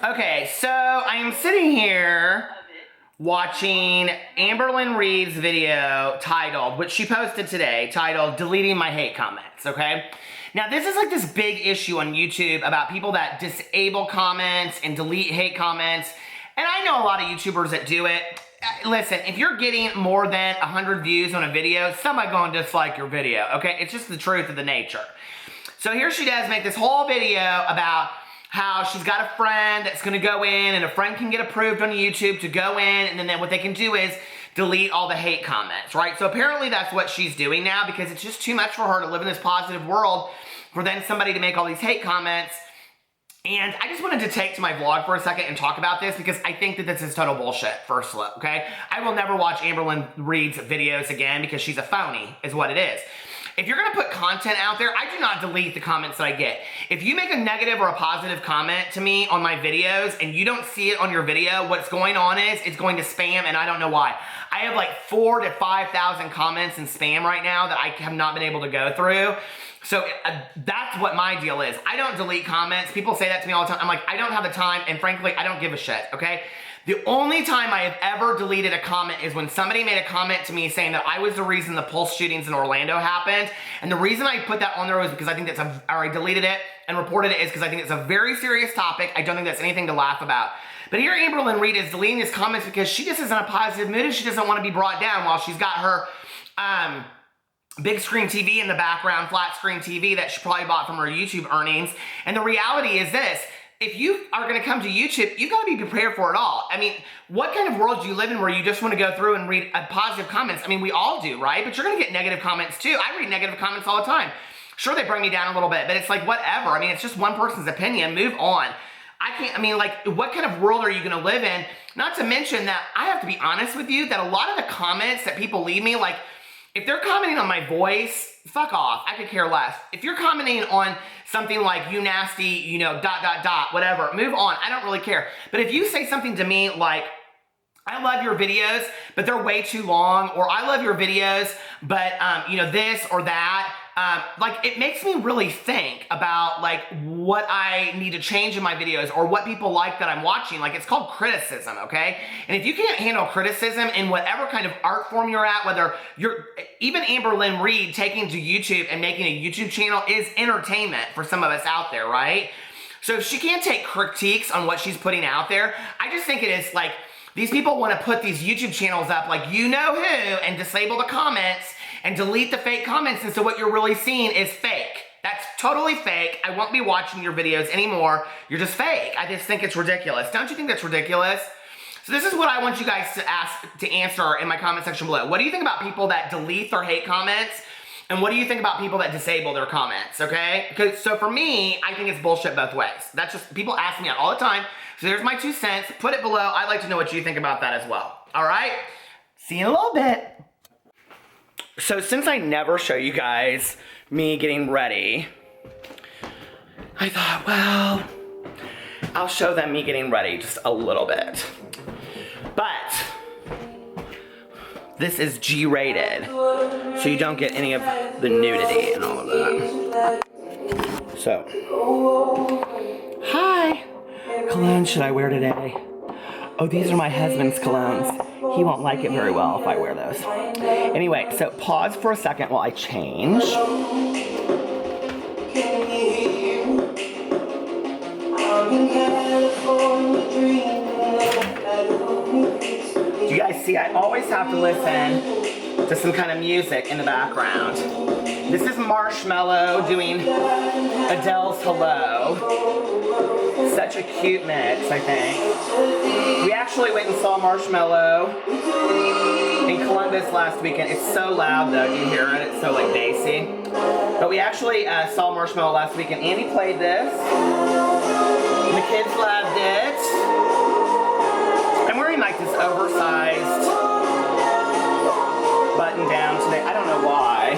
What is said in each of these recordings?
Okay, so I am sitting here watching Amberlynn Reed's video titled, which she posted today, titled Deleting My Hate Comments, okay? Now this is like this big issue on YouTube about people that disable comments and delete hate comments, and I know a lot of YouTubers that do it. Listen, if you're getting more than 100 views on a video, somebody's going to dislike your video, okay? It's just the truth of the nature. So here she does make this whole video about how she's got a friend that's going to go in, and a friend can get approved on YouTube to go in, and then what they can do is delete all the hate comments, right? So apparently that's what she's doing now, because it's just too much for her to live in this positive world for then somebody to make all these hate comments. And I just wanted to take to my vlog for a second and talk about this, because I think that this is total bullshit, first look, okay? I will never watch Amberlynn Reed's videos again because she's a phony, is what it is. If you're gonna put content out there, I do not delete the comments that I get. If you make a negative or a positive comment to me on my videos and you don't see it on your video, what's going on is it's going to spam, and I don't know why. I have like 4,000 to 5,000 comments in spam right now that I have not been able to go through. So that's what my deal is. I don't delete comments. People say that to me all the time. I'm like, I don't have the time, and frankly, I don't give a shit, okay? The only time I have ever deleted a comment is when somebody made a comment to me saying that I was the reason the Pulse shootings in Orlando happened. And the reason I put that on there was because I think that's or I deleted it and reported it is because I think it's a very serious topic. I don't think that's anything to laugh about. But here Amberlynn Reed is deleting these comments because she just is in a positive mood and she doesn't want to be brought down while she's got her big screen TV in the background, flat screen TV that she probably bought from her YouTube earnings. And the reality is this: if you are going to come to YouTube, you've got to be prepared for it all. I mean, what kind of world do you live in where you just want to go through and read positive comments? I mean, we all do, right? But you're going to get negative comments too. I read negative comments all the time. Sure, they bring me down a little bit, but it's like, whatever. I mean, it's just one person's opinion. Move on. I mean, like, what kind of world are you going to live in? Not to mention that I have to be honest with you that a lot of the comments that people leave me, like, if they're commenting on my voice, fuck off. I could care less. If you're commenting on something like, you nasty, you know, ... whatever, move on. I don't really care. But if you say something to me like, I love your videos, but they're way too long, or I love your videos, but, you know, this or that, like, it makes me really think about, like, what I need to change in my videos or what people like that I'm watching. Like, it's called criticism, okay? And if you can't handle criticism in whatever kind of art form you're at, whether you're, even Amberlynn Reed taking to YouTube and making a YouTube channel is entertainment for some of us out there, right? So if she can't take critiques on what she's putting out there, I just think it is like, these people want to put these YouTube channels up like you know who and disable the comments and delete the fake comments, and so what you're really seeing is fake. That's totally fake. I won't be watching your videos anymore. You're just fake. I just think it's ridiculous. Don't you think that's ridiculous? So this is what I want you guys to answer in my comment section below. What do you think about people that delete their hate comments? And what do you think about people that disable their comments, okay? Because, so for me, I think it's bullshit both ways. That's just, people ask me that all the time. So there's my 2 cents. Put it below. I'd like to know what you think about that as well. All right? See you in a little bit. So since I never show you guys me getting ready, I thought, well, I'll show them me getting ready just a little bit. But this is G-rated, so you don't get any of the nudity and all of that. So, hi. Cologne should I wear today? Oh, these are my husband's colognes. He won't like it very well if I wear those. Anyway, so pause for a second while I change. Do you guys see? I always have to listen to some kind of music in the background. This is Marshmello doing Adele's Hello. Such a cute mix, I think. We actually went and saw Marshmello in Columbus last weekend. It's so loud though, do you hear it? It's so like bassy. But we actually saw Marshmello last weekend. Andy played this. And the kids loved it. I'm wearing like this oversized button down today. I don't know why.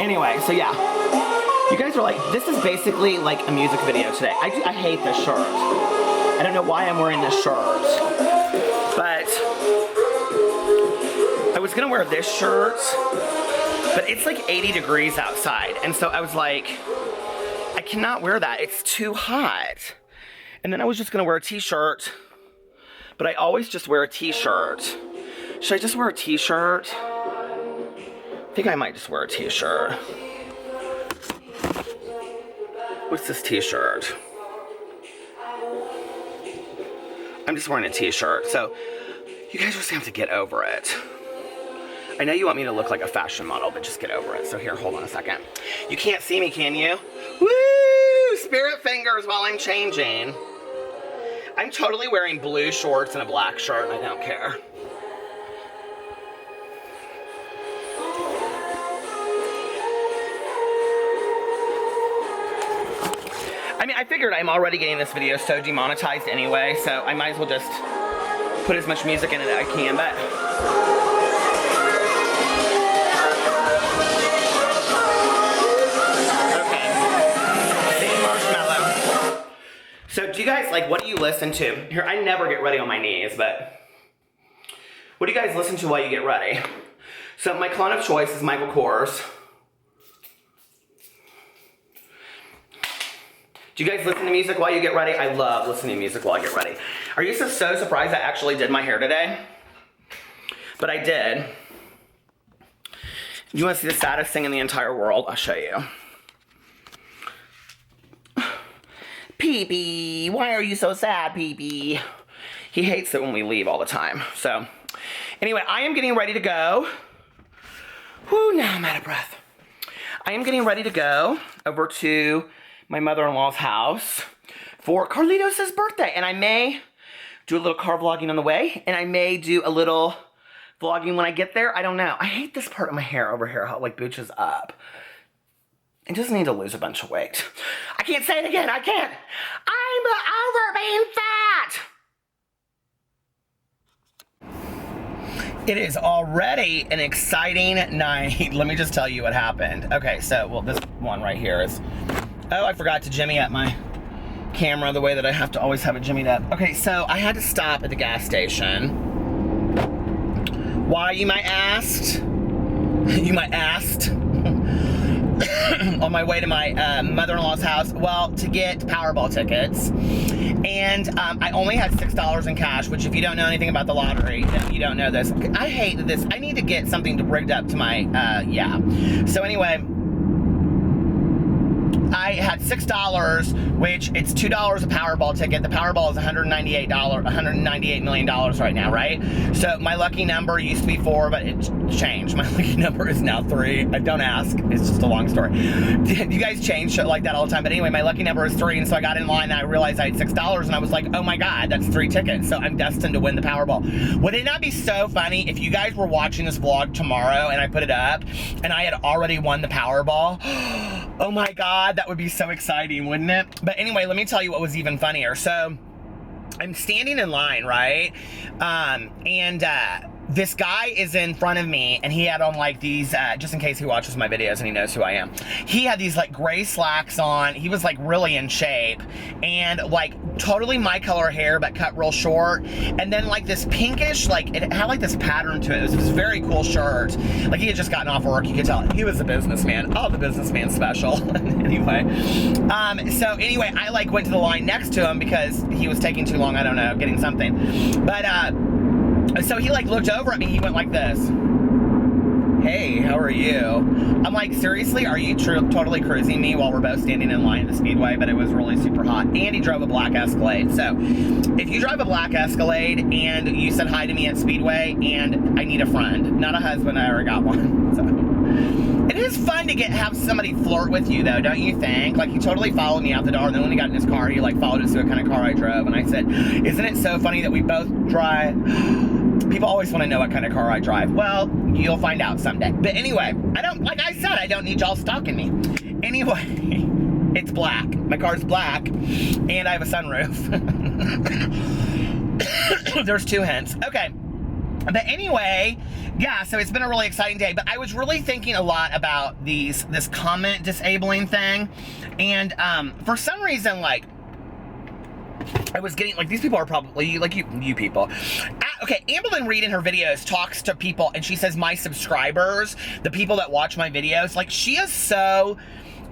Anyway, so yeah, you guys are like like, this is basically like a music video today. I hate this shirt. I don't know why I'm wearing this shirt. But I was gonna wear this shirt, but it's like 80 degrees outside. And so I was like, I cannot wear that. It's too hot. And then I was just gonna wear a t-shirt, but I always just wear a t-shirt. Should I just wear a t-shirt? I think I might just wear a t-shirt. What's this t-shirt? I'm just wearing a t-shirt, so you guys just have to get over it. I know you want me to look like a fashion model, but just get over it. So here, hold on a second. You can't see me, can you? Woo! Spirit fingers while I'm changing. I'm totally wearing blue shorts and a black shirt, and I don't care. I mean, I figured I'm already getting this video so demonetized anyway, so I might as well just put as much music in it as I can, but... So do you guys, like, what do you listen to? Here, I never get ready on my knees, but what do you guys listen to while you get ready? So my clone of choice is Michael Kors. Do you guys listen to music while you get ready? I love listening to music while I get ready. Are you so surprised I actually did my hair today? But I did. You want to see the saddest thing in the entire world? I'll show you. Pee-pee, why are you so sad, Pee-pee? He hates it when we leave all the time. So, anyway, I am getting ready to go. Whew, now I'm out of breath. I am getting ready to go over to my mother-in-law's house for Carlitos' birthday. And I may do a little car vlogging on the way, and I may do a little vlogging when I get there. I don't know. I hate this part of my hair over here, how it like booches up. I just need to lose a bunch of weight. I can't say it again. I can't. I'm over being fat. It is already an exciting night. Let me just tell you what happened. Okay, so, well, this one right here is... Oh, I forgot to jimmy up my camera the way that I have to always have it jimmied up. Okay, so I had to stop at the gas station. Why, you might ask? You might ask? On my way to my mother-in-law's house, well, to get Powerball tickets. And I only had $6 in cash, which if you don't know anything about the lottery, then you don't know this. I hate this. I need to get something rigged up to my, yeah. So anyway, I had $6, which it's $2 a Powerball ticket. The Powerball is $198 million right now, right? So my lucky number used to be 4, but it changed. My lucky number is now 3. Don't ask. It's just a long story. You guys change shit like that all the time. But anyway, my lucky number is 3, and so I got in line and I realized I had $6, and I was like, oh my God, that's 3 tickets. So I'm destined to win the Powerball. Would it not be so funny if you guys were watching this vlog tomorrow and I put it up and I had already won the Powerball? Oh my God, that would be so exciting, wouldn't it? But anyway, let me tell you what was even funnier. So I'm standing in line, right? This guy is in front of me, and he had on like these, just in case he watches my videos and he knows who I am. He had these like gray slacks on. He was like really in shape, and like totally my color hair, but cut real short. And then like this pinkish, like it had like this pattern to it. It was this very cool shirt. Like he had just gotten off work, you could tell. He was a businessman. Oh, the businessman special. Anyway, so anyway, I like went to the line next to him because he was taking too long, I don't know, getting something. But, so he like looked over at me, he went like this. Hey, how are you? I'm like, seriously, are you totally cruising me while we're both standing in line at the Speedway? But it was really super hot. And he drove a black Escalade. So if you drive a black Escalade and you said hi to me at Speedway, and I need a friend, not a husband, I already got one. So it is fun to have somebody flirt with you though, don't you think? Like he totally followed me out the door, and then when he got in his car, he like followed us to what kind of car I drove. And I said, isn't it so funny that we both drive? People always want to know what kind of car I drive. Well, you'll find out someday. But anyway, like I said, I don't need y'all stalking me. Anyway, it's black. My car's black, and I have a sunroof. There's 2 hints. Okay. But anyway, yeah, so it's been a really exciting day. But I was really thinking a lot about this comment disabling thing. And for some reason, like, I was getting, like, these people are probably, like, you people. Okay, Amberlynn Reid in her videos talks to people, and she says, my subscribers, the people that watch my videos, like, she is so...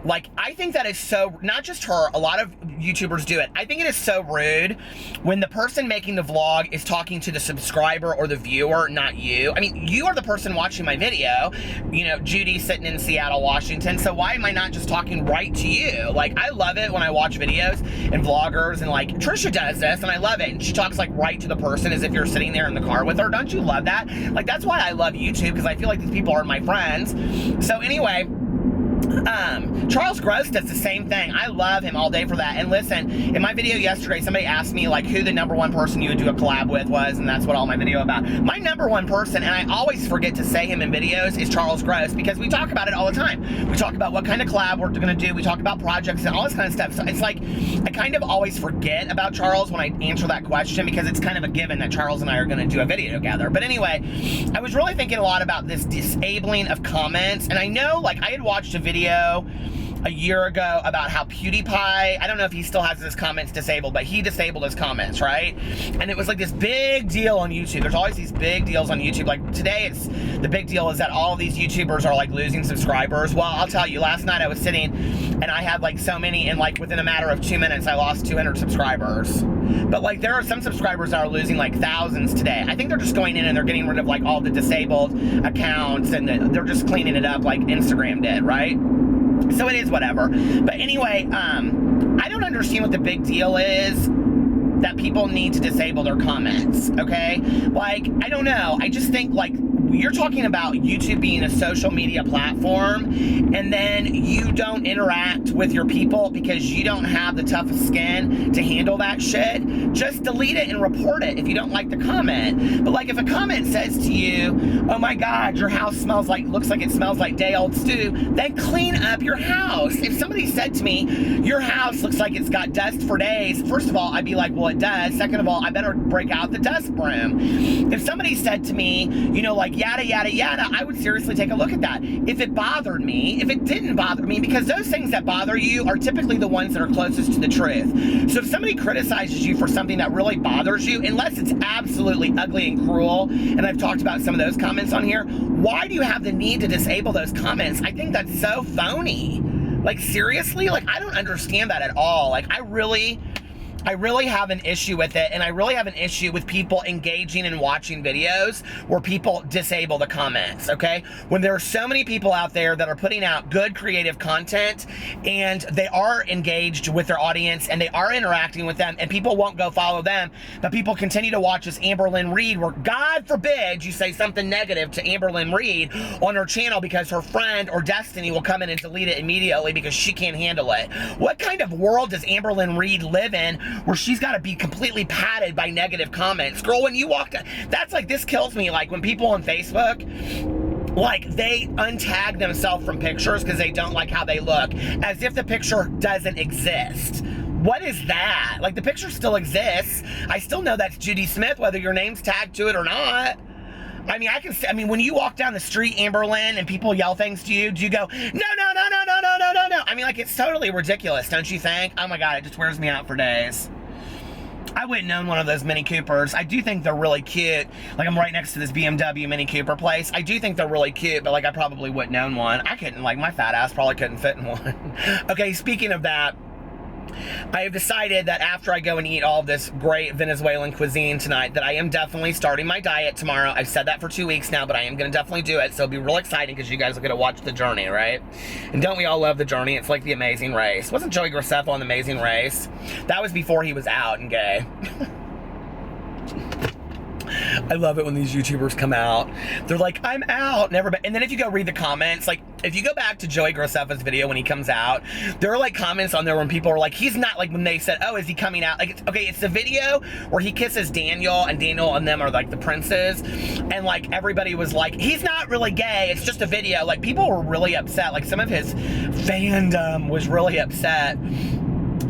Like, I think that is so, not just her, a lot of YouTubers do it. I think it is so rude when the person making the vlog is talking to the subscriber or the viewer, not you. I mean, you are the person watching my video. You know, Judy sitting in Seattle, Washington, so why am I not just talking right to you? Like, I love it when I watch videos and vloggers, and like, Trisha does this, and I love it, and she talks like right to the person as if you're sitting there in the car with her. Don't you love that? Like, that's why I love YouTube, because I feel like these people are my friends. So anyway, Charles Gross does the same thing. I love him all day for that. And listen, in my video yesterday, somebody asked me like who the #1 person you would do a collab with was, and that's what all my video about. My #1 person, and I always forget to say him in videos, is Charles Gross, because we talk about it all the time. We talk about what kind of collab we're gonna do. We talk about projects and all this kind of stuff. So it's like, I kind of always forget about Charles when I answer that question, because it's kind of a given that Charles and I are gonna do a video together. But anyway, I was really thinking a lot about this disabling of comments, and I know, like, I had watched a video a year ago about how PewDiePie, I don't know if he still has his comments disabled, but he disabled his comments, right? And it was like this big deal on YouTube. There's always these big deals on YouTube. Like today, it's the big deal is that all of these YouTubers are like losing subscribers. Well, I'll tell you, last night I was sitting and I had like so many, and like within a matter of 2 minutes, I lost 200 subscribers. But like there are some subscribers that are losing like thousands today. I think they're just going in and they're getting rid of like all the disabled accounts, and they're just cleaning it up like Instagram did, right? So it is whatever. But anyway, I don't understand what the big deal is that people need to disable their comments, okay? Like, I don't know. I just think, like, you're talking about YouTube being a social media platform, and then you don't interact with your people because you don't have the toughest skin to handle that shit. Just delete it and report it if you don't like the comment. But like, if a comment says to you, oh my God, your house smells like, looks like it smells like day-old stew, then clean up your house. If somebody said to me, your house looks like it's got dust for days, first of all, I'd be like, well, it does. Second of all, I better break out the dust broom. If somebody said to me, you know, like, yada, yada, yada, I would seriously take a look at that. If it bothered me, if it didn't bother me, because those things that bother you are typically the ones that are closest to the truth. So if somebody criticizes you for something that really bothers you, unless it's absolutely ugly and cruel, and I've talked about some of those comments on here, why do you have the need to disable those comments? I think that's so phony. Like, seriously? Like, I don't understand that at all. Like, I really have an issue with it, and I really have an issue with people engaging and watching videos where people disable the comments, okay? When there are so many people out there that are putting out good creative content, and they are engaged with their audience, and they are interacting with them, and people won't go follow them, but people continue to watch this Amberlynn Reid, where God forbid you say something negative to Amberlynn Reid on her channel because her friend or Destiny will come in and delete it immediately because she can't handle it. What kind of world does Amberlynn Reid live in where she's got to be completely padded by negative comments? Girl, when you walk down, that's like, this kills me. Like when people on Facebook, like, they untag themselves from pictures because they don't like how they look, as if the picture doesn't exist. What is that? Like, the picture still exists. I still know that's Judy Smith, whether your name's tagged to it or not. I mean, when you walk down the street, Amberlynn, and people yell things to you, do you go, no, no, no, no, no, no, no, no, no? I mean, like, it's totally ridiculous, don't you think? Oh my God, it just wears me out for days. I wouldn't own one of those Mini Coopers. I do think they're really cute. Like, I'm right next to this BMW Mini Cooper place. I do think they're really cute, but like, I probably wouldn't own one. I couldn't, like, my fat ass probably couldn't fit in one. Okay, speaking of that, I have decided that after I go and eat all of this great Venezuelan cuisine tonight, that I am definitely starting my diet tomorrow. I've said that for 2 weeks now, but I am going to definitely do it. So it'll be real exciting because you guys are going to watch the journey, right? And don't we all love the journey? It's like The Amazing Race. Wasn't Joey Graceffa on The Amazing Race? That was before he was out and gay. I love it when these YouTubers come out. They're like, I'm out. Never been. And then if you go read the comments, like, if you go back to Joey Graceffa's video when he comes out, there are like comments on there when people are like, he's not, like, when they said, oh, is he coming out? Like, it's, okay, it's the video where he kisses Daniel, and Daniel and them are like the princes. And like, everybody was like, he's not really gay. It's just a video. Like, people were really upset. Like, some of his fandom was really upset.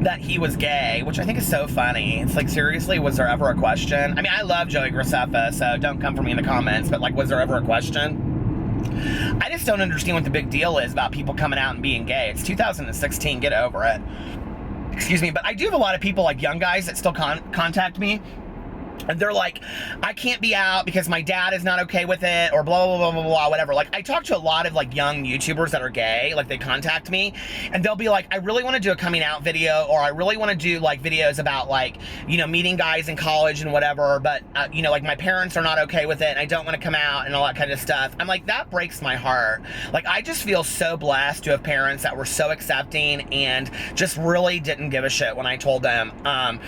that he was gay, which I think is so funny. It's like, seriously, was there ever a question? I mean, I love Joey Graceffa, so don't come for me in the comments, but like, was there ever a question? I just don't understand what the big deal is about people coming out and being gay. It's 2016, get over it. Excuse me, but I do have a lot of people, like young guys, that still contact me. And they're like, I can't be out because my dad is not okay with it, or blah, blah, blah, blah, blah, whatever. Like, I talk to a lot of, like, young YouTubers that are gay. Like, they contact me, and they'll be like, I really want to do a coming out video, or I really want to do, like, videos about, like, you know, meeting guys in college and whatever, but, you know, like, my parents are not okay with it, and I don't want to come out, and all that kind of stuff. I'm like, that breaks my heart. Like, I just feel so blessed to have parents that were so accepting and just really didn't give a shit when I told them. I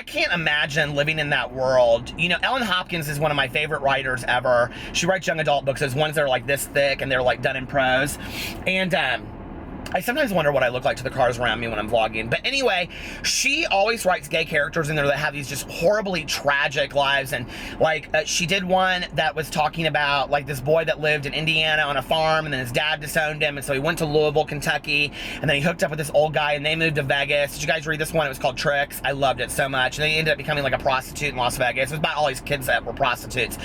can't imagine living in that world. You know, Ellen Hopkins is one of my favorite writers ever. She writes young adult books. Those ones that are like this thick and they're like done in prose. And I sometimes wonder what I look like to the cars around me when I'm vlogging. But anyway, she always writes gay characters in there that have these just horribly tragic lives. And like, she did one that was talking about like this boy that lived in Indiana on a farm, and then his dad disowned him, and so he went to Louisville, Kentucky, and then he hooked up with this old guy, and they moved to Vegas. Did you guys read this one? It was called Tricks. I loved it so much. And then he ended up becoming like a prostitute in Las Vegas. It was about all these kids that were prostitutes.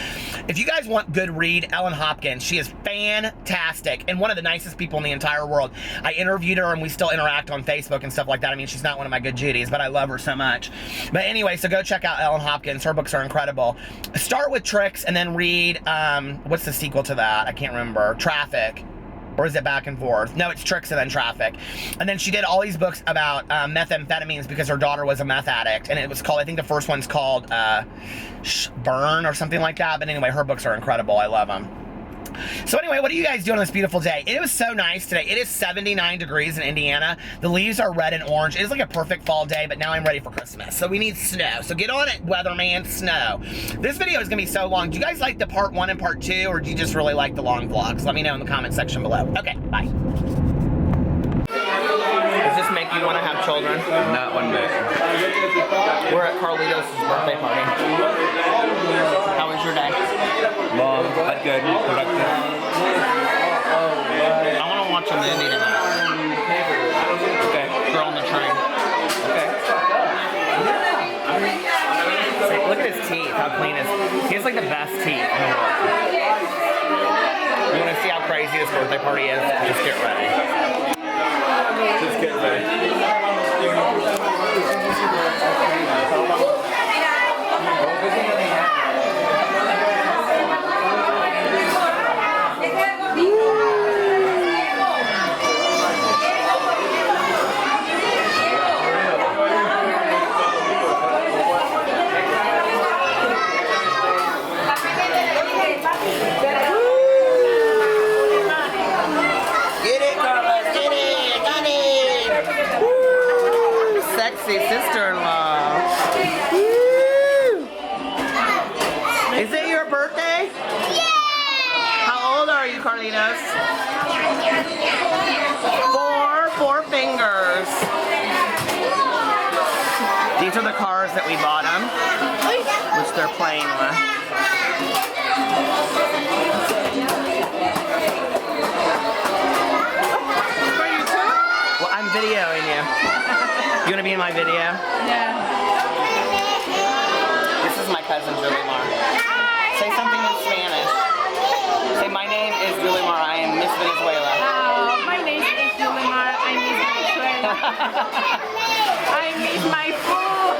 If you guys want good read, Ellen Hopkins, she is fantastic and one of the nicest people in the entire world. I interviewed her and we still interact on Facebook and stuff like that. I mean, she's not one of my good Judies, but I love her so much. But anyway, so go check out Ellen Hopkins. Her books are incredible. Start with Tricks and then read, what's the sequel to that? I can't remember. Traffic. Or is it Back and Forth? No, it's Tricks and then Traffic. And then she did all these books about methamphetamines because her daughter was a meth addict. And it was called, I think the first one's called Burn or something like that. But anyway, her books are incredible. I love them. So anyway, what are you guys doing on this beautiful day? It was so nice today. It is 79 degrees in Indiana. The leaves are red and orange. It is like a perfect fall day, but now I'm ready for Christmas. So we need snow. So get on it, weatherman, snow. This video is going to be so long. Do you guys like the part 1 and part 2, or do you just really like the long vlogs? Let me know in the comment section below. Okay, bye. Does this make you want to have children? Not one bit. We're at Carlito's birthday party. How was your day? Long, but good, productive. I want to watch a movie tonight. Okay. Girl on the Train. Okay. Say, look at his teeth, how clean his. He has like the best teeth in the world. You want to see how crazy this birthday party is? Just get ready. Just get ready. Sexy sister-in-law. Is it your birthday? Yeah! How old are you, Carlitos? 4 fingers. These are the cars that we bought them, which they're playing with. Well, I'm videoing you. You want to be in my video? Yeah. This is my cousin, Julie Mar. Say something in Spanish. Say, my name is Julie Mar. I am Miss Venezuela. My name is Julie Mar. I'm Miss Venezuela. I miss my food.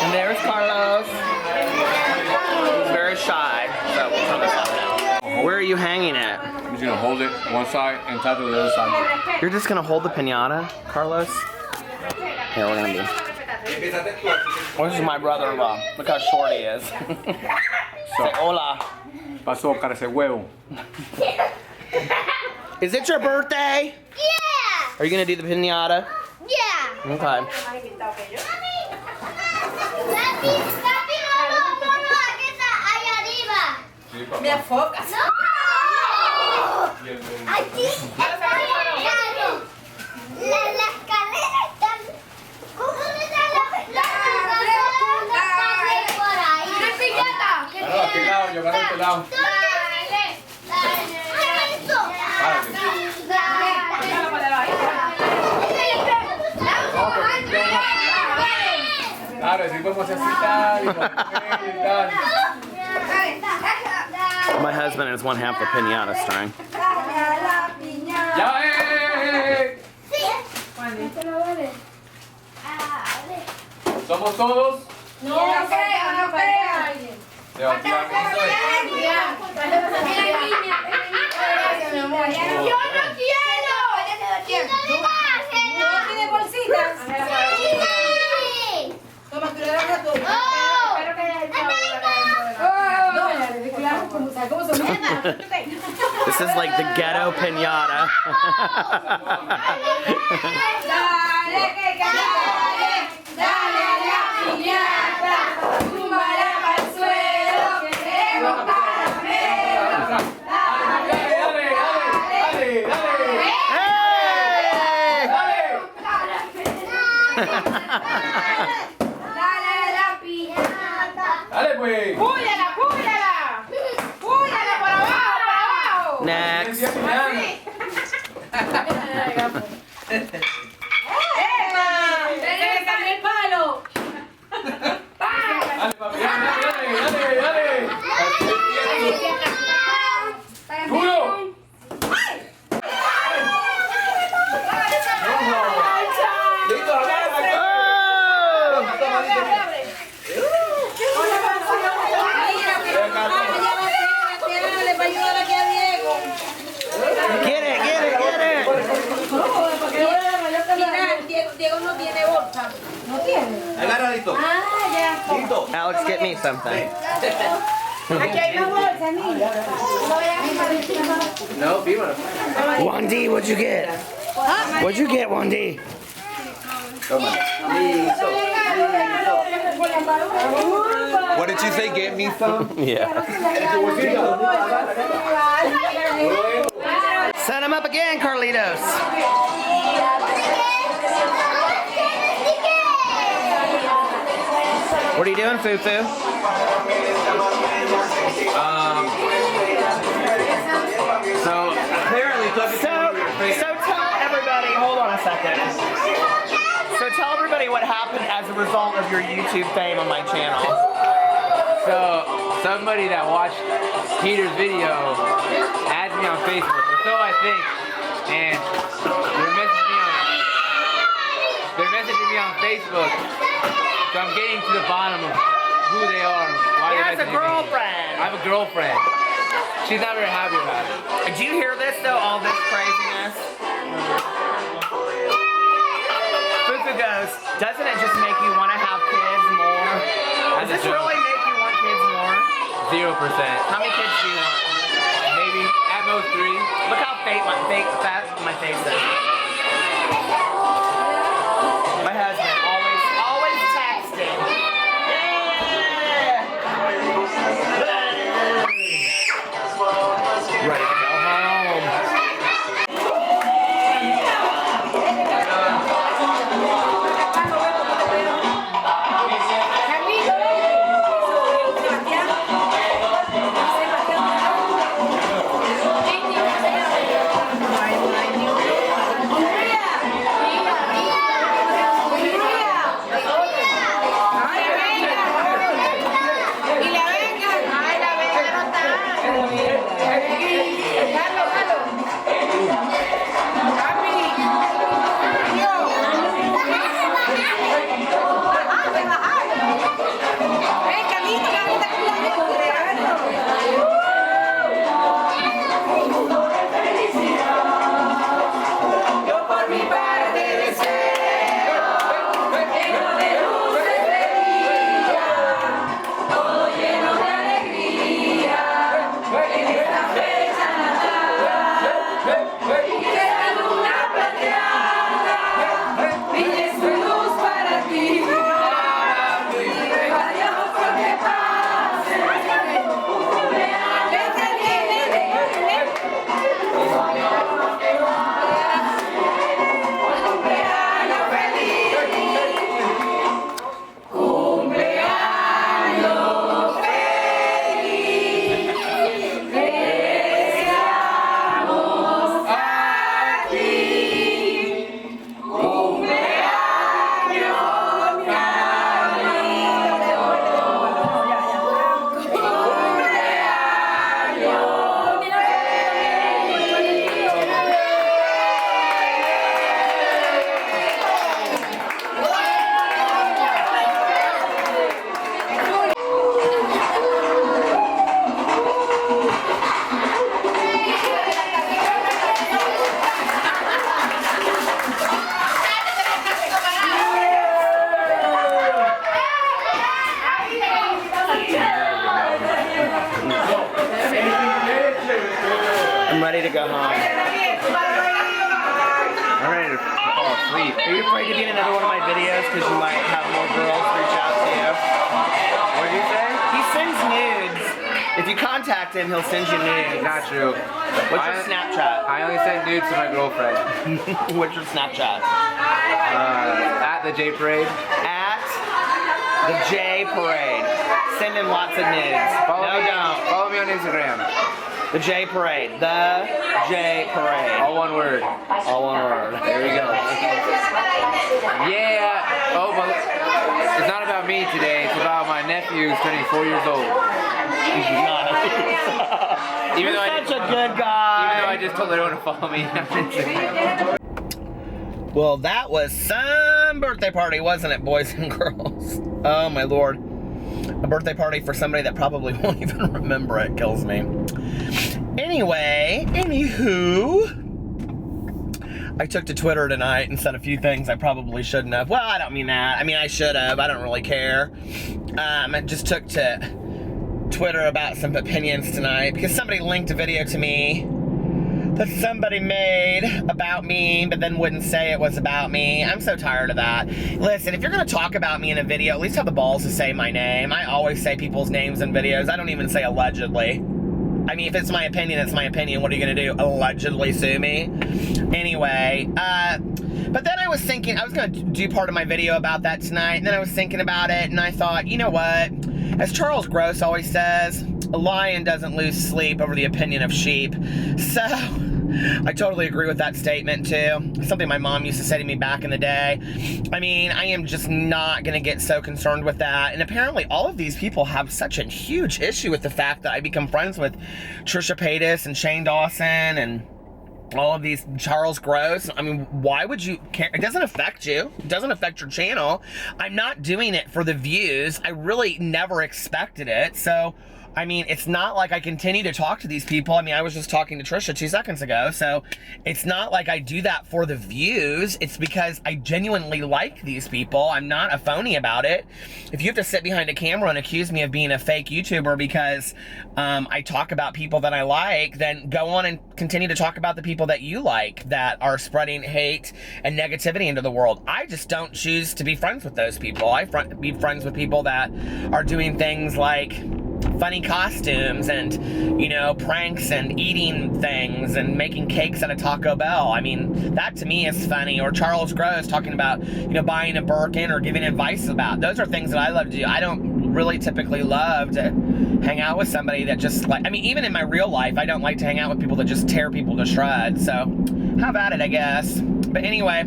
And there's Carlos. He's very shy, so we'll turn this off now. Where are you hanging it? I'm just gonna hold it one side and tap it to the other side. You're just gonna hold the piñata, Carlos? Here, we're gonna be. This is my brother-in-law. Look how short he is. Say hola. Pasó, cara ese huevo. Is it your birthday? Yeah! Are you gonna do the piñata? Yeah! Okay. ¿Me enfocas? ¡No! Aquí está el carro. La escalera está... ¿Cómo está la por ahí? ¿Qué piñata? ¿Qué Claro, ¿a qué lado? Yo para este lado. Dale. Eso. Párate. Claro, si podemos hacer así tal, y tal. My husband is one half the piñata string. Ya, Somos todos. No creo, no creo. Sebastián, Yo no quiero. ¿No tiene bolsitas? Toma, tú le das a tu. Espero que haya This is like the ghetto piñata. Dale a la piñata, túmbala pa'l suelo, queremos caramelo. Dale a la piñata. Dale pues. ¡Púyala, púyala! ¡Púyala por abajo, Next. ¡Se le salió el palo! Dale, papi, dale. ¡Duro! Listo, Le va a ayudar aquí a Diego. Get it. Mira, Diego no tiene bolsa. ¿No tiene? Agarradito. Ya. Alex, get me something. Aquí hay una bolsa, niña. No, pímalo. Wandy, what'd you get? What'd you get, Wandy? What did you say? Get me some? Yeah. Set him up again, Carlitos. What are you doing, Fufu? So apparently, So tell everybody, hold on a second. So tell everybody what happened as a result of your YouTube fame on my channel. So, somebody that watched Peter's video adds me on Facebook, or so I think, and they're messaging me on Facebook, so I'm getting to the bottom of who they are, why He they're has a messaging me. girlfriend. I have a girlfriend. She's not very happy about it. Did you hear this though, all this craziness? Fufu goes, doesn't it just make you want to have kids more? Does this really make you want kids more? 0%. How many kids do you want? Maybe at most 3. Look how fat my face is. My husband always texting. Yeah. Ready to go home. go home. I'm ready to fall asleep. Are you afraid to be in another one of my videos because you might have more girls reach out to you? What did you say? He sends nudes. If you contact him, he'll send you nudes. Not true. What's your Snapchat? I only send nudes to my girlfriend. What's your Snapchat? At the J Parade. At the J Parade. Send him lots of nudes. Don't. Follow me on Instagram. The J Parade. The J Parade. All one word. All one word. There you go. Yeah. Oh, but it's not about me today. It's about my nephew who's turning 4 years old. You're such a good guy. Even though I just told everyone to follow me on Instagram. Well, that was some birthday party, wasn't it, boys and girls? Oh, my Lord. A birthday party for somebody that probably won't even remember it kills me. Anyway, anywho, I took to Twitter tonight and said a few things I probably shouldn't have. Well, I don't mean that. I mean, I should have. I don't really care. I just took to Twitter about some opinions tonight because somebody linked a video to me that somebody made about me, but then wouldn't say it was about me. I'm so tired of that. Listen, if you're gonna talk about me in a video, at least have the balls to say my name. I always say people's names in videos. I don't even say allegedly. I mean, if it's my opinion, it's my opinion. What are you gonna do? Allegedly sue me? Anyway, but then I was thinking, I was gonna do part of my video about that tonight, and then I was thinking about it, and I thought, you know what? As Charles Gross always says, a lion doesn't lose sleep over the opinion of sheep. So, I totally agree with that statement too. Something my mom used to say to me back in the day. I mean, I am just not gonna get so concerned with that. And apparently all of these people have such a huge issue with the fact that I become friends with Trisha Paytas and Shane Dawson and all of these Charles Gross. I mean, why would you care? It doesn't affect you. It doesn't affect your channel. I'm not doing it for the views. I really never expected it. So, I mean, it's not like I continue to talk to these people. I mean, I was just talking to Trisha 2 seconds ago. So, it's not like I do that for the views. It's because I genuinely like these people. I'm not a phony about it. If you have to sit behind a camera and accuse me of being a fake YouTuber because I talk about people that I like, then go on and continue to talk about the people that you like that are spreading hate and negativity into the world. I just don't choose to be friends with those people. I be friends with people that are doing things like funny costumes and, you know, pranks and eating things and making cakes at a Taco Bell. I mean, that to me is funny. Or Charles Gross talking about, you know, buying a Birkin or giving advice about. Those are things that I love to do. I don't really typically love to hang out with somebody that just like, I mean, even in my real life, I don't like to hang out with people that just tear people to shreds. So, how about it, I guess. But anyway,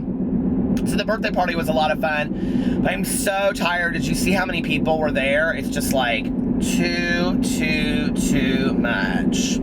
so the birthday party was a lot of fun. I'm so tired. Did you see how many people were there? It's just like too much.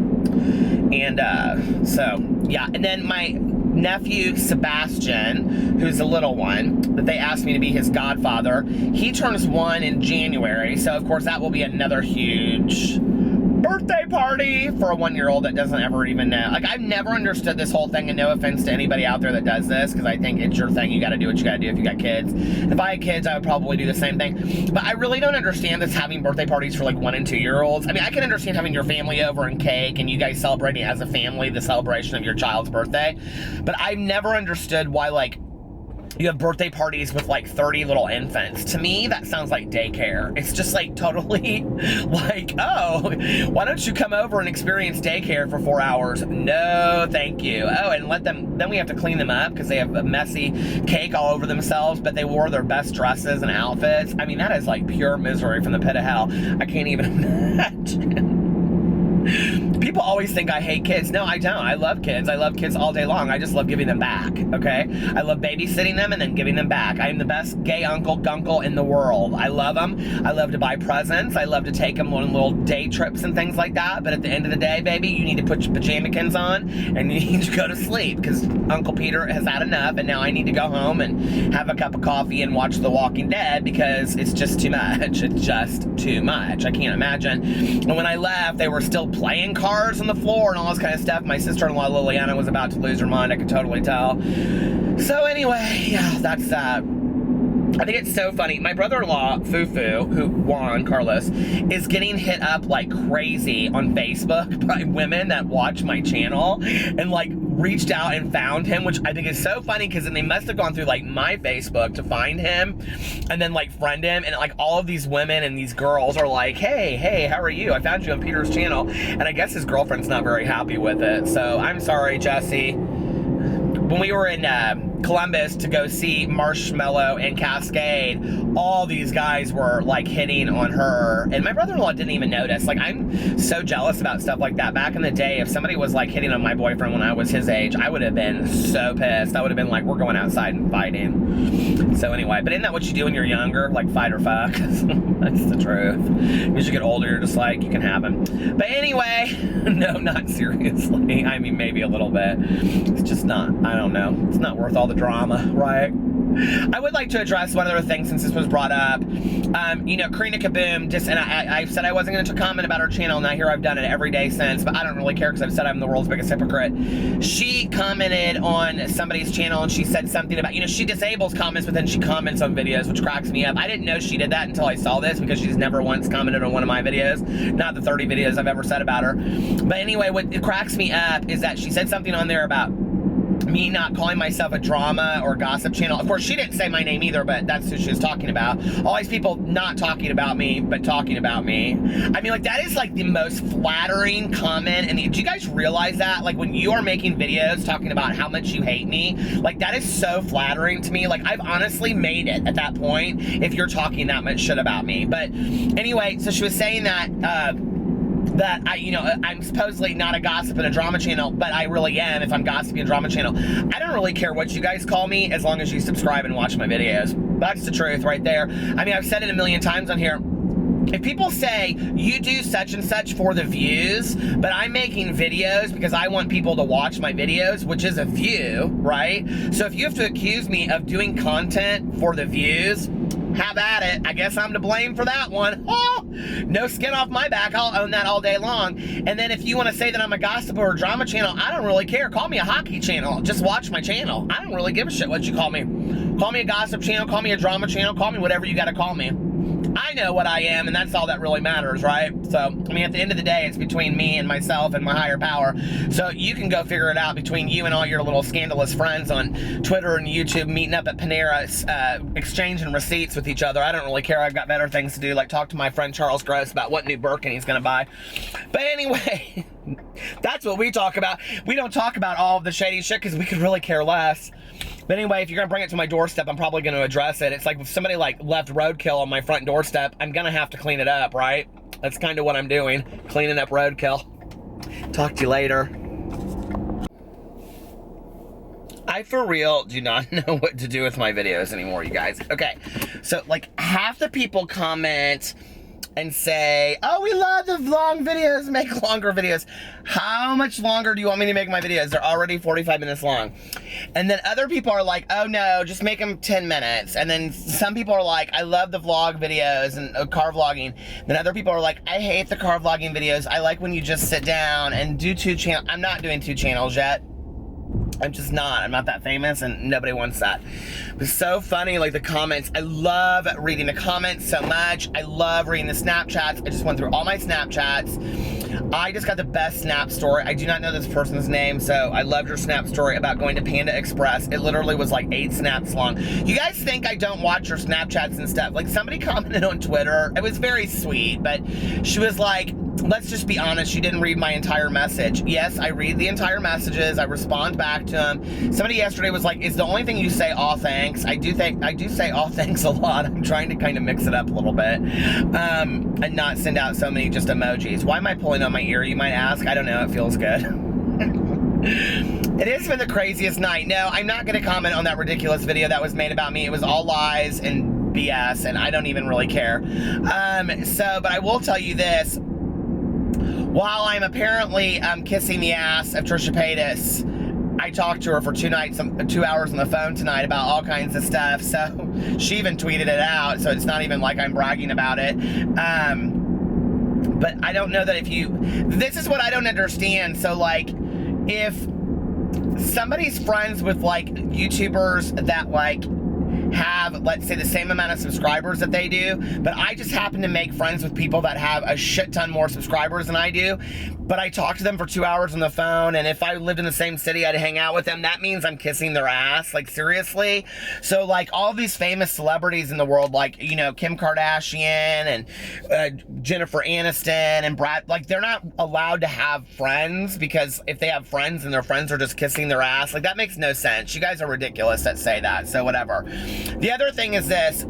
And so yeah, and then my nephew Sebastian, who's a little one that they asked me to be his godfather, he turns 1 in January, so of course that will be another huge birthday party for a 1-year-old that doesn't ever even know. Like, I've never understood this whole thing, and no offense to anybody out there that does this, because I think it's your thing. You got to do what you got to do if you got kids. If I had kids, I would probably do the same thing. But I really don't understand this having birthday parties for like 1 and 2-year-olds. I mean, I can understand having your family over and cake and you guys celebrating as a family the celebration of your child's birthday. But I've never understood why, like, you have birthday parties with like 30 little infants. To me, that sounds like daycare. It's just like totally like, oh, why don't you come over and experience daycare for 4 hours? No, thank you. Oh, and let them, then we have to clean them up because they have a messy cake all over themselves, but they wore their best dresses and outfits. I mean, that is like pure misery from the pit of hell. I can't even imagine. People always think I hate kids. No, I don't. I love kids. I love kids all day long. I just love giving them back, okay? I love babysitting them and then giving them back. I am the best gay uncle gunkle in the world. I love them. I love to buy presents. I love to take them on little day trips and things like that. But at the end of the day, baby, you need to put your pajamikins on and you need to go to sleep because Uncle Peter has had enough and now I need to go home and have a cup of coffee and watch The Walking Dead because it's just too much. It's just too much. I can't imagine. And when I left, they were still playing cards on the floor and all this kind of stuff. My sister-in-law Liliana was about to lose her mind. I could totally tell. So anyway, yeah, that's that. I think it's so funny. My brother-in-law, Juan Carlos, is getting hit up like crazy on Facebook by women that watch my channel and like reached out and found him, which I think is so funny because then they must have gone through like my Facebook to find him and then like friend him, and like all of these women and these girls are like, hey, how are you? I found you on Peter's channel, and I guess his girlfriend's not very happy with it. So I'm sorry, Jesse. When we were in Columbus to go see Marshmello and Cascade, all these guys were like hitting on her, and my brother-in-law didn't even notice. Like, I'm so jealous about stuff like that. Back in the day, if somebody was like hitting on my boyfriend when I was his age, I would have been so pissed. I would have been like, we're going outside and fighting. So anyway, but isn't that what you do when you're younger? Like, fight or fuck? That's the truth. As you get older, you're just like, you can have them. But anyway, no, not seriously. I mean, maybe a little bit. It's just not, I don't know. It's not worth all the drama, right? I would like to address one other thing since this was brought up. You know, Karina Kaboom, and I said I wasn't going to comment about her channel, and I hear I've done it every day since, but I don't really care because I've said I'm the world's biggest hypocrite. She commented on somebody's channel, and she said something about, you know, she disables comments, but then she comments on videos, which cracks me up. I didn't know she did that until I saw this, because she's never once commented on one of my videos, not the 30 videos I've ever said about her. But anyway, what cracks me up is that she said something on there about me not calling myself a drama or gossip channel. Of course, she didn't say my name either, but that's who she was talking about. All these people not talking about me, but talking about me. I mean, like, that is like the most flattering comment. And do you guys realize that? Like, when you are making videos talking about how much you hate me, like, that is so flattering to me. Like, I've honestly made it at that point if you're talking that much shit about me. But anyway, so she was saying that, that I'm supposedly not a gossip and a drama channel, but I really am if I'm gossiping a drama channel. I don't really care what you guys call me as long as you subscribe and watch my videos. That's the truth right there. I mean, I've said it a million times on here. If people say, you do such and such for the views, but I'm making videos because I want people to watch my videos, which is a view, right? So if you have to accuse me of doing content for the views, have at it. I guess I'm to blame for that one. Oh, no skin off my back. I'll own that all day long. And then if you want to say that I'm a gossip or a drama channel, I don't really care. Call me a hockey channel. Just watch my channel. I don't really give a shit what you call me. Call me a gossip channel. Call me a drama channel. Call me whatever you got to call me. I know what I am, and that's all that really matters, right? So, I mean, at the end of the day, it's between me and myself and my higher power. So you can go figure it out between you and all your little scandalous friends on Twitter and YouTube, meeting up at Panera, exchanging receipts with each other. I don't really care. I've got better things to do, like talk to my friend Charles Gross about what new Birkin he's going to buy. But anyway, that's what we talk about. We don't talk about all of the shady shit because we could really care less. But anyway, if you're going to bring it to my doorstep, I'm probably going to address it. It's like if somebody like left roadkill on my front doorstep, I'm going to have to clean it up, right? That's kind of what I'm doing, cleaning up roadkill. Talk to you later. I, for real, do not know what to do with my videos anymore, you guys. Okay, so like half the people comment and say, oh, we love the long videos, make longer videos. How much longer do you want me to make my videos? They're already 45 minutes long. And then other people are like, oh no, just make them 10 minutes. And then some people are like, I love the vlog videos and car vlogging. Then other people are like, I hate the car vlogging videos. I like when you just sit down and do 2 channels. I'm not doing 2 channels yet. I'm just not. I'm not that famous, and nobody wants that. It's so funny, like the comments. I love reading the comments so much. I love reading the Snapchats. I just went through all my Snapchats. I just got the best Snap story. I do not know this person's name, so I loved your Snap story about going to Panda Express. It literally was like 8 snaps long. You guys think I don't watch your Snapchats and stuff? Like, somebody commented on Twitter. It was very sweet, but she was like, let's just be honest, you didn't read my entire message. Yes, I read the entire messages. I respond back to them. Somebody yesterday was like, is the only thing you say aw thanks? I do say aw thanks a lot. I'm trying to kind of mix it up a little bit. And not send out so many just emojis. Why am I pulling on my ear, you might ask? I don't know, it feels good. It has been the craziest night. No, I'm not going to comment on that ridiculous video that was made about me. It was all lies and BS, and I don't even really care. But I will tell you this. While I'm apparently kissing the ass of Trisha Paytas, I talked to her for 2 hours on the phone tonight about all kinds of stuff. So she even tweeted it out. So it's not even like I'm bragging about it. But I don't know that if you... This is what I don't understand. So, like, if somebody's friends with, like, YouTubers that, like, have, let's say, the same amount of subscribers that they do, but I just happen to make friends with people that have a shit ton more subscribers than I do, but I talk to them for 2 hours on the phone, and if I lived in the same city, I'd hang out with them. That means I'm kissing their ass, like, seriously. So, like, all these famous celebrities in the world, like, you know, Kim Kardashian and Jennifer Aniston and Brad, like, they're not allowed to have friends, because if they have friends and their friends are just kissing their ass, like, that makes no sense. You guys are ridiculous that say that, so whatever. The other thing is this.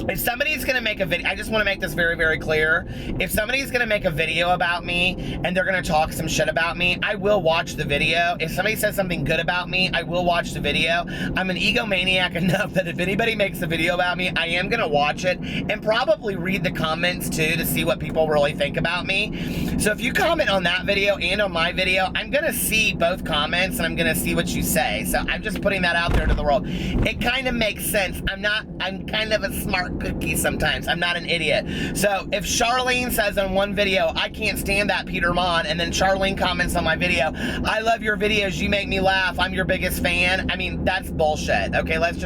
If somebody's gonna make a video, I just wanna make this very, very clear. If somebody's gonna make a video about me and they're gonna talk some shit about me, I will watch the video. If somebody says something good about me, I will watch the video. I'm an egomaniac enough that if anybody makes a video about me, I am gonna watch it and probably read the comments too to see what people really think about me. So if you comment on that video and on my video, I'm gonna see both comments and I'm gonna see what you say. So I'm just putting that out there to the world. It kind of makes sense. I'm kind of a smart cookie sometimes. I'm not an idiot. So if Charlene says on one video, I can't stand that Peter Monn, and then Charlene comments on my video, I love your videos, you make me laugh, I'm your biggest fan. I mean, that's bullshit. Okay, let's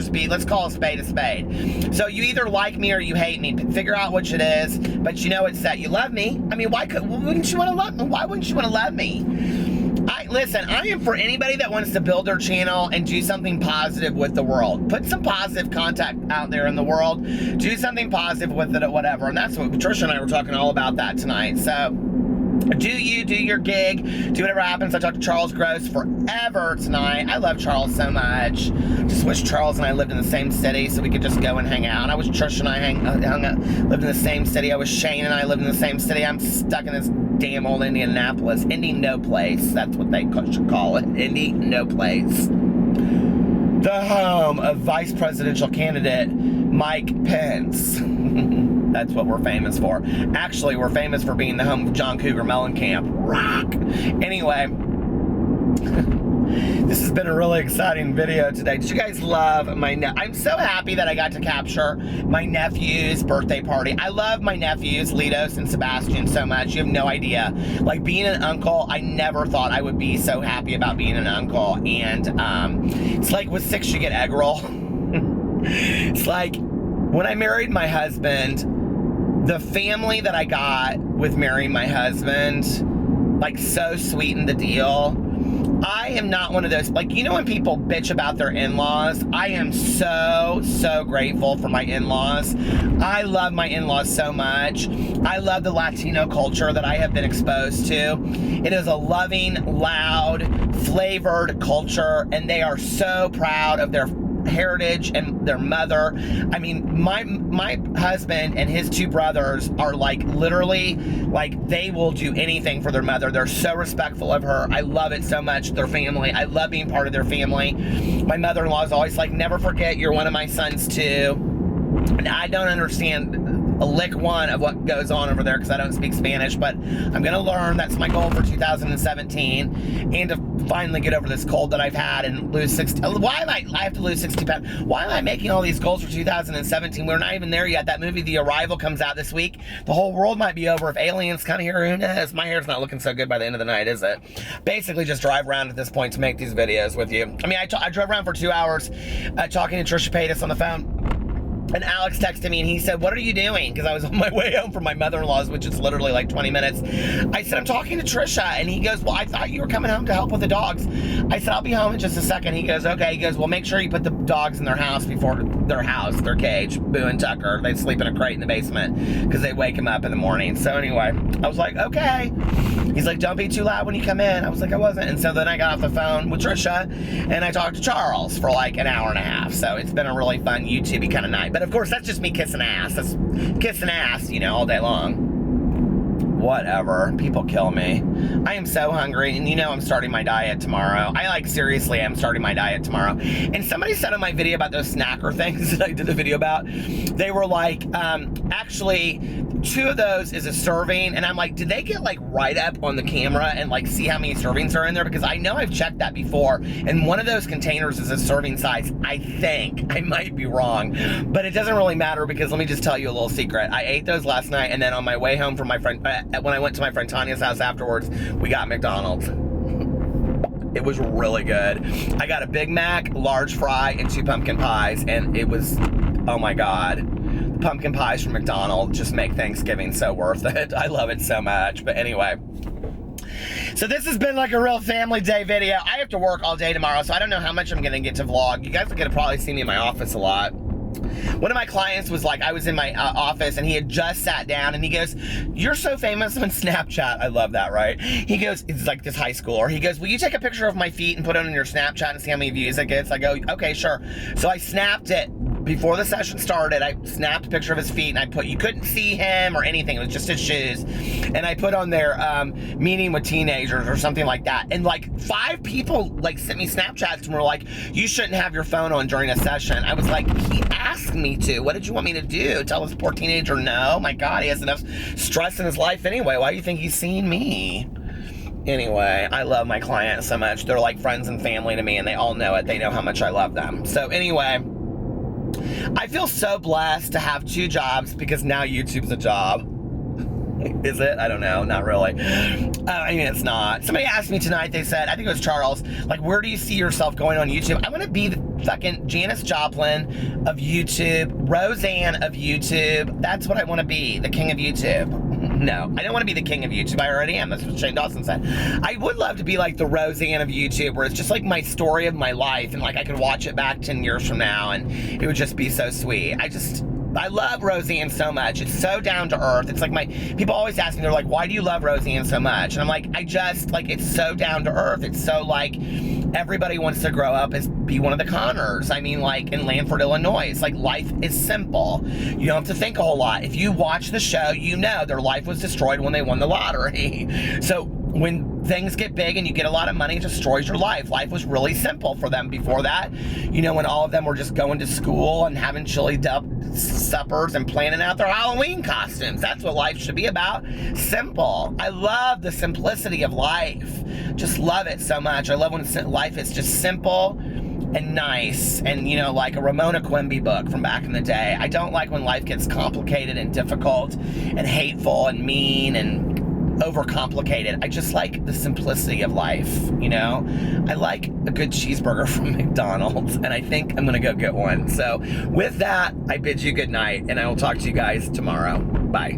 call a spade a spade. So you either like me or you hate me. Figure out which it is, but you know it's that you love me. I mean, wouldn't you want to love me? Why wouldn't you want to love me? Listen, I am for anybody that wants to build their channel and do something positive with the world. Put some positive content out there in the world. Do something positive with it or whatever. And that's what Patricia and I were talking all about that tonight. So do your gig, do whatever happens. I talked to Charles Gross forever tonight. I love Charles so much. Just wish Charles and I lived in the same city so we could just go and hang out. And I wish Trish and I lived in the same city. I wish Shane and I lived in the same city. I'm stuck in this damn old Indianapolis. Indy no place. That's what they should call it. Indy no place. The home of Vice Presidential candidate Mike Pence. That's what we're famous for. Actually, we're famous for being the home of John Cougar Mellencamp. Rock! Anyway, this has been a really exciting video today. Did you guys love I'm so happy that I got to capture my nephew's birthday party. I love my nephews, Litos and Sebastian, so much. You have no idea. Like, being an uncle, I never thought I would be so happy about being an uncle. And it's like with 6 you get egg roll. It's like when I married my husband, the family that I got with marrying my husband, like, so sweetened the deal. I am not one of those, like, you know when people bitch about their in-laws? I am so grateful for my in-laws. I love my in-laws so much. I love the Latino culture that I have been exposed to. It is a loving, loud, flavored culture, and they are so proud of their heritage and their mother. I mean, my husband and his 2 brothers are, like, literally, like, they will do anything for their mother. They're so respectful of her. I love it so much, their family. I love being part of their family. My mother-in-law is always like, never forget you're one of my sons too. And I don't understand a lick one of what goes on over there because I don't speak Spanish, but I'm gonna learn. That's my goal for 2017, and to finally get over this cold that I've had and lose 60. I have to lose 60 pounds. Why am I making all these goals for 2017? We're not even there yet. That movie, The Arrival, comes out this week. The whole world might be over if aliens come here. Who knows? My hair's not looking so good by the end of the night, is it? Basically, just drive around at this point to make these videos with you. I mean, I drove around for 2 hours talking to Trisha Paytas on the phone. And Alex texted me and he said, what are you doing? Because I was on my way home from my mother-in-law's, which is literally like 20 minutes. I said, I'm talking to Trisha. And he goes, well, I thought you were coming home to help with the dogs. I said, I'll be home in just a second. He goes, okay. He goes, well, make sure you put the dogs in their house before their cage. Boo and Tucker, they sleep in a crate in the basement because they wake him up in the morning. So anyway, I was like, okay. He's like, don't be too loud when you come in. I was like, I wasn't. And so then I got off the phone with Trisha and I talked to Charles for like an hour and a half. So it's been a really fun YouTube-y kind of night. But of course, that's just me kissing ass. That's kissing ass, you know, all day long. Whatever. People kill me. I am so hungry, and you know I'm starting my diet tomorrow. Seriously am starting my diet tomorrow. And somebody said on my video about those snacker things that I did a video about, they were like, actually, 2 of those is a serving, and I'm like, did they get like right up on the camera and like see how many servings are in there? Because I know I've checked that before, and one of those containers is a serving size, I think. I might be wrong, but it doesn't really matter because let me just tell you a little secret. I ate those last night, and then on my way home from my friend, when I went to my friend Tanya's house afterwards, we got McDonald's. It was really good. I got a Big Mac, large fry, and 2 pumpkin pies, and it was, oh my God. Pumpkin pies from McDonald's just make Thanksgiving so worth it. I love it so much. But anyway. So this has been like a real family day video. I have to work all day tomorrow, so I don't know how much I'm gonna get to vlog. You guys are gonna probably see me in my office a lot. One of my clients was like, I was in my office and he had just sat down and he goes, "You're so famous on Snapchat." I love that, right? He goes, it's like this high schooler. He goes, "Will you take a picture of my feet and put it on your Snapchat and see how many views it gets?" I go, "Okay, sure." So I snapped it. Before the session started, I snapped a picture of his feet and I put, you couldn't see him or anything, it was just his shoes. And I put on there, meeting with teenagers or something like that. And like 5 people like sent me Snapchats and were like, "You shouldn't have your phone on during a session." I was like, he asked me to. What did you want me to do? Tell this poor teenager no? My God, he has enough stress in his life anyway. Why do you think he's seeing me? Anyway, I love my clients so much. They're like friends and family to me and they all know it. They know how much I love them. So anyway, I feel so blessed to have 2 jobs because now YouTube's a job. Is it? I don't know. Not really. I mean, it's not. Somebody asked me tonight, they said, I think it was Charles, like, where do you see yourself going on YouTube? I want to be the fucking Janis Joplin of YouTube, Roseanne of YouTube. That's what I want to be, the king of YouTube. No, I don't want to be the king of YouTube. I already am. That's what Shane Dawson said. I would love to be like the Roseanne of YouTube, where it's just like my story of my life, and like I could watch it back 10 years from now, and it would just be so sweet. I love Roseanne so much. It's so down to earth. It's like people always ask me, they're like, "Why do you love Roseanne so much?" And I'm like, it's so down to earth. It's so like, everybody wants to grow up as be one of the Connors. I mean, like in Lanford, Illinois, it's like life is simple. You don't have to think a whole lot. If you watch the show, you know their life was destroyed when they won the lottery. So when things get big and you get a lot of money, it destroys your life. Life was really simple for them before that. You know, when all of them were just going to school and having chili suppers and planning out their Halloween costumes. That's what life should be about. Simple. I love the simplicity of life. Just love it so much. I love when life is just simple and nice, and you know, like a Ramona Quimby book from back in the day. I don't like when life gets complicated and difficult and hateful and mean and overcomplicated. I just like the simplicity of life, you know? I like a good cheeseburger from McDonald's, and I think I'm gonna go get one. So with that, I bid you good night, and I will talk to you guys tomorrow. Bye.